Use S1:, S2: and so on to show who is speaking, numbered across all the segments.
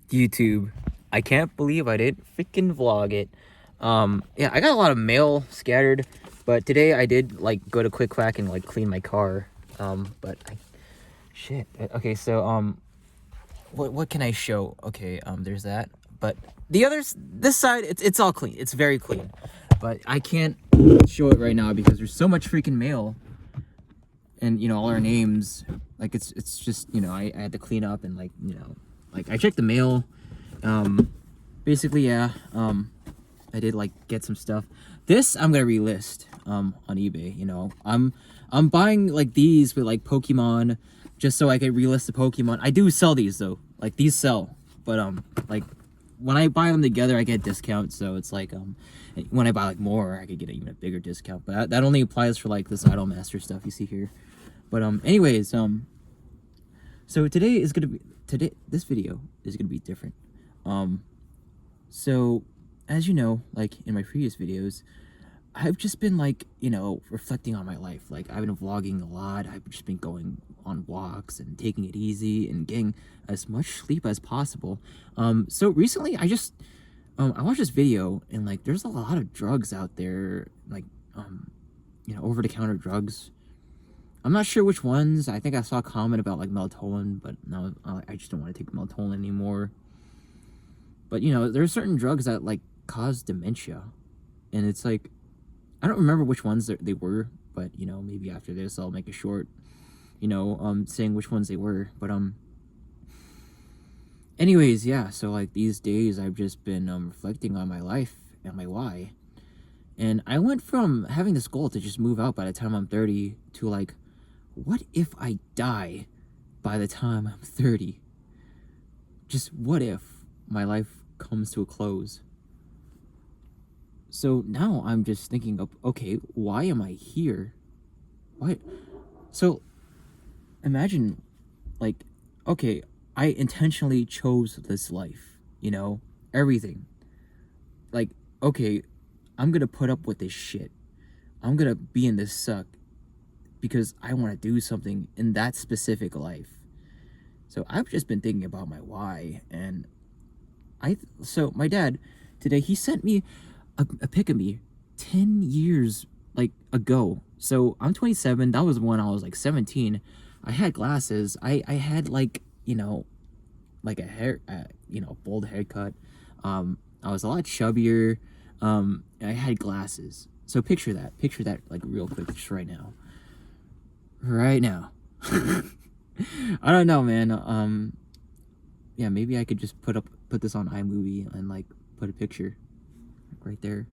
S1: YouTube. I can't believe I didn't freaking vlog it. Yeah, I got a lot of mail scattered, but today I did like go to Quick Quack and like clean my car. But shit. Okay, so what can I show? Okay, there's that. But this side, it's all clean. It's very clean. But I can't show it right now because there's so much freaking mail, and all our names. Like it's just I had to clean up and like I checked the mail. Basically, yeah. I did like get some stuff. This I'm gonna relist on eBay. I'm buying like these with like Pokemon just so I can relist the Pokemon. I do sell these though. Like these sell, but like when I buy them together I get discounts, so it's like when I buy like more I could get even a bigger discount. But that only applies for like this Idolmaster stuff you see here. But anyways, so this video is gonna be different. So as you know, like in my previous videos, I've just been like, reflecting on my life. Like I've been vlogging a lot. I've just been going on walks and taking it easy and getting as much sleep as possible. So recently I watched this video and like there's a lot of drugs out there, like over the counter drugs. I'm not sure which ones. I think I saw a comment about like melatonin, but now I just don't want to take melatonin anymore. But there are certain drugs that like cause dementia, and it's like I don't remember which ones they were, but maybe after this I'll make a short, saying which ones they were. But anyways, yeah. So like these days I've just been reflecting on my life and my why, and I went from having this goal to just move out by the time I'm 30 to like, what if I die by the time I'm 30? Just what if my life comes to a close? So now I'm just thinking of, okay, why am I here? Why? So imagine like, okay, I intentionally chose this life, everything. Like, okay, I'm gonna put up with this shit. I'm gonna be in this suck because I want to do something in that specific life. So I've just been thinking about my why, and so my dad today, he sent me a pic of me 10 years like ago. So I'm 27. That was when I was like 17. I had glasses. I had like like a hair bald haircut. I was a lot chubbier. I had glasses. So picture that like real quick, just right now. I don't know, man. Yeah, maybe I could just put this on iMovie and like put a picture right there.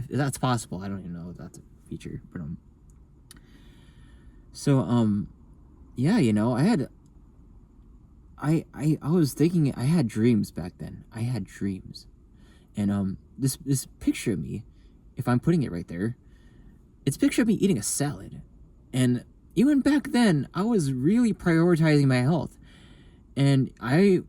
S1: If that's possible, I don't even know if that's a feature, but so yeah, I was thinking I had dreams back then. I had dreams. And this picture of me, if I'm putting it right there, it's a picture of me eating a salad. And even back then, I was really prioritizing my health. And I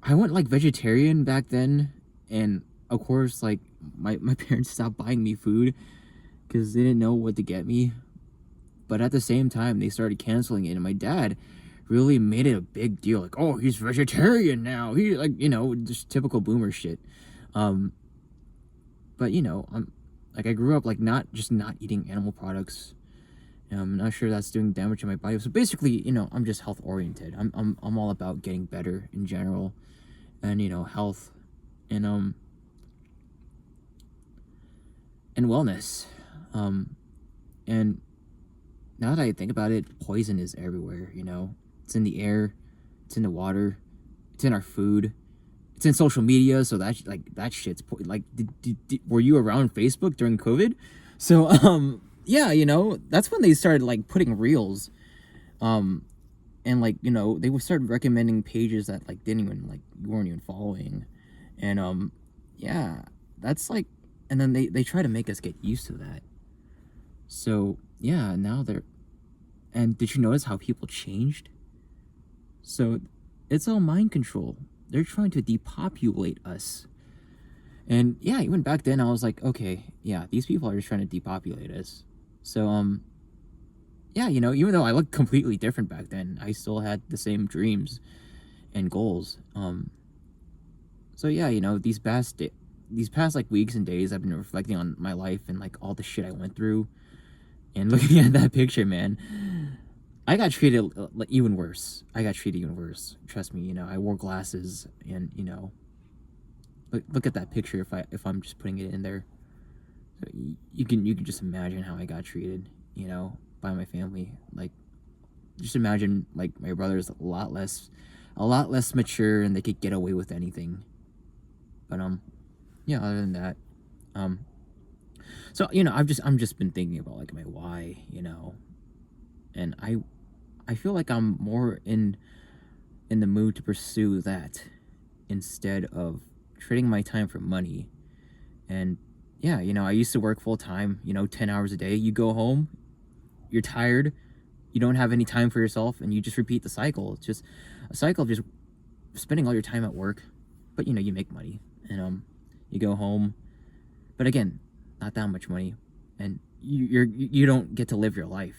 S1: went like vegetarian back then, and of course like my parents stopped buying me food because they didn't know what to get me. But at the same time they started canceling it, and my dad really made it a big deal, like, oh, he's vegetarian now, he like just typical boomer shit. But I'm like, I grew up like not eating animal products. I'm not sure that's doing damage to my body. So basically, I'm just health oriented. I'm all about getting better in general, and health, and wellness. And now that I think about it, poison is everywhere. It's in the air, it's in the water, it's in our food, it's in social media. So that shit's like, were you around Facebook during COVID? So yeah, that's when they started like putting reels, and like they would start recommending pages that like didn't even like you weren't even following, and yeah, that's like, and then they try to make us get used to that. So yeah, now and did you notice how people changed? So it's all mind control. They're trying to depopulate us. And yeah, even back then I was like, okay, yeah, these people are just trying to depopulate us. So yeah, you know, even though I looked completely different back then, I still had the same dreams and goals. So yeah, you know, these past like weeks and days, I've been reflecting on my life and like all the shit I went through, and looking at that picture, man, I got treated even worse. I got treated even worse. Trust me, you know, I wore glasses, and you know, look at that picture. If I'm just putting it in there, you can just imagine how I got treated, you know, by my family. Like, just imagine like my brother's a lot less mature, and they could get away with anything. But yeah, other than that, um, so you know, I'm just been thinking about like my why, you know, and I feel like I'm more in the mood to pursue that instead of trading my time for money. And yeah, you know, I used to work full time, you know, 10 hours a day. You go home, you're tired, you don't have any time for yourself, and you just repeat the cycle. It's just a cycle of just spending all your time at work, but you know, you make money, and you go home, but again, not that much money, and you don't get to live your life.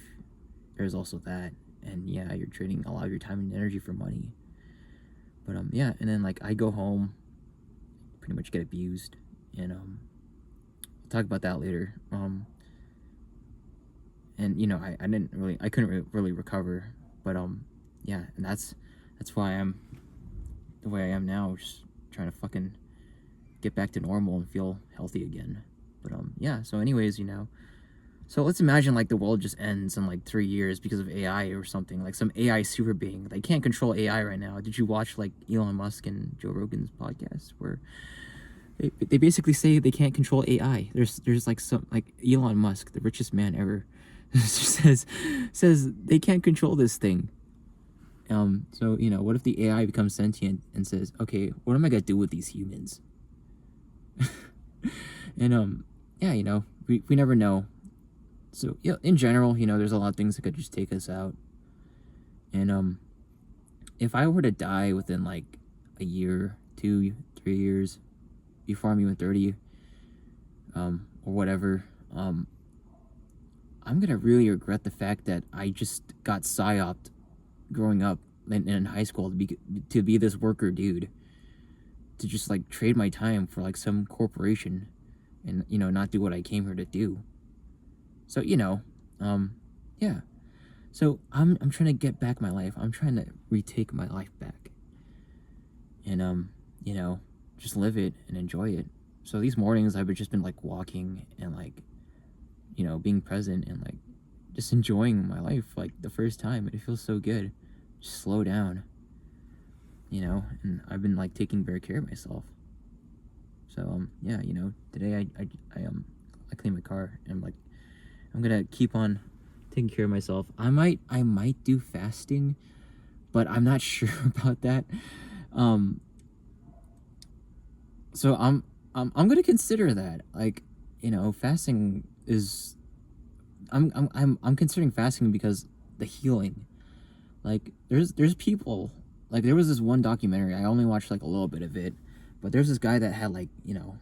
S1: There's also that, and yeah, you're trading a lot of your time and energy for money. But yeah, and then like I go home, pretty much get abused, and I'll talk about that later. And you know, I couldn't really recover, but yeah, and that's why I'm the way I am now, just trying to fucking get back to normal and feel healthy again. But yeah, so anyways, you know, so let's imagine like the world just ends in like 3 years because of AI or something, like some AI super being. They can't control AI right now. Did you watch like Elon Musk and Joe Rogan's podcast where they basically say they can't control AI? There's like some, like Elon Musk, the richest man ever, says they can't control this thing. So you know, what if the AI becomes sentient and says, okay, what am I gonna do with these humans? And yeah, you know, we never know. So yeah, in general, you know, there's a lot of things that could just take us out. And if I were to die within like a year, 2, 3 years, before I'm even 30, or whatever, I'm gonna really regret the fact that I just got psyoped growing up in high school to be this worker dude, to just like trade my time for like some corporation, and you know, not do what I came here to do. So you know, yeah. So I'm trying to get back my life. I'm trying to retake my life back, and you know, just live it and enjoy it. So these mornings I've just been like walking and like, you know, being present and like just enjoying my life like the first time. It feels so good. Just slow down, you know. And I've been like taking better care of myself. So yeah, you know, today I cleaned my car, and I'm gonna keep on taking care of myself. I might do fasting, but I'm not sure about that. So I'm gonna consider that. Like, you know, fasting is I'm considering fasting because the healing. Like there's people, like there was this one documentary, I only watched like a little bit of it, but there's this guy that had like, you know,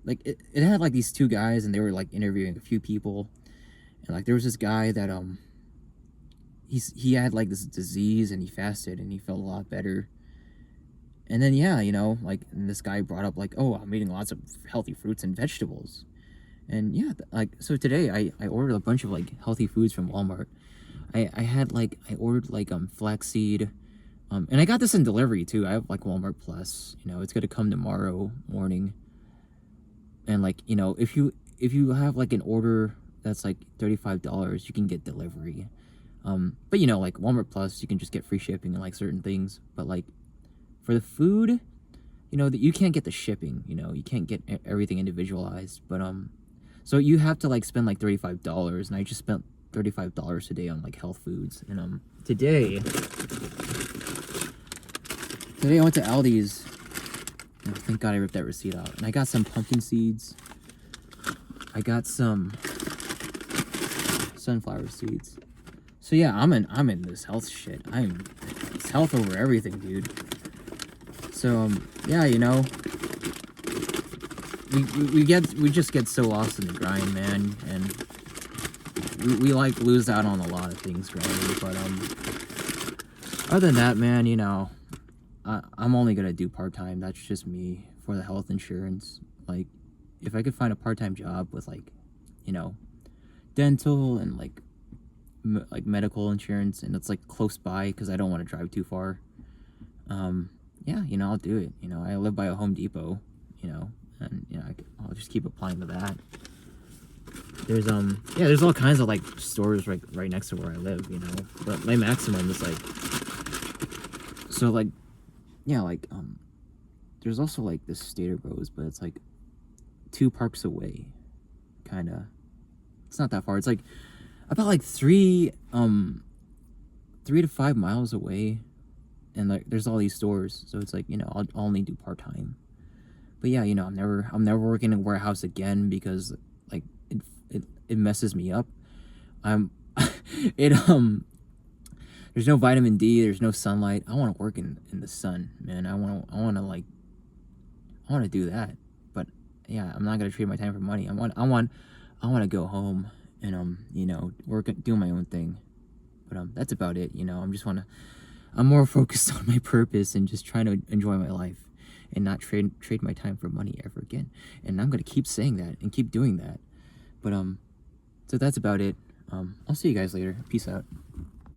S1: like it had like these two guys, and they were like interviewing a few people, and like there was this guy that he had like this disease, and he fasted and he felt a lot better. And then yeah, you know, like, and this guy brought up like, oh, I'm eating lots of healthy fruits and vegetables. And yeah, like, so today I ordered a bunch of like healthy foods from Walmart. I ordered like flaxseed, and I got this in delivery too. I have like Walmart Plus, you know, it's gonna come tomorrow morning. And like, you know, if you have like an order that's like $35, you can get delivery. But you know, like Walmart Plus, you can just get free shipping and like certain things. But like for the food, you know, that you can't get the shipping, you know, you can't get everything individualized. But so you have to like spend like $35, and I just spent $35 today on like health foods. And today I went to Aldi's. Oh, thank God I ripped that receipt out. And I got some pumpkin seeds. I got some sunflower seeds. So yeah, I'm in this health shit. It's health over everything, dude. So yeah, you know, we just get so lost in the grind, man, and we like lose out on a lot of things, granted, but other than that, man, you know, I'm only gonna do part-time. That's just me for the health insurance. Like, if I could find a part-time job with, like, you know, dental and like medical insurance, and it's like close by because I don't want to drive too far, yeah, you know, I'll do it. You know, I live by a Home Depot, you know, and you know, I'll just keep applying to that. There's yeah, there's all kinds of like stores right next to where I live, you know, but my maximum is like, so like, yeah, like there's also like this Stater Bros, but it's like 2 parks away, kind of. It's not that far. It's like about like 3 to 5 miles away, and like there's all these stores, so it's like, you know, I'll only do part-time. But yeah, you know, I'm never working in a warehouse again because like it messes me up. It there's no vitamin D, there's no sunlight. I want to work in the sun, man. I want to do that. But yeah, I'm not gonna trade my time for money. I want to go home and you know, do my own thing. But that's about it. You know, I'm more focused on my purpose and just trying to enjoy my life and not trade my time for money ever again. And I'm gonna keep saying that and keep doing that. But so that's about it. I'll see you guys later. Peace out.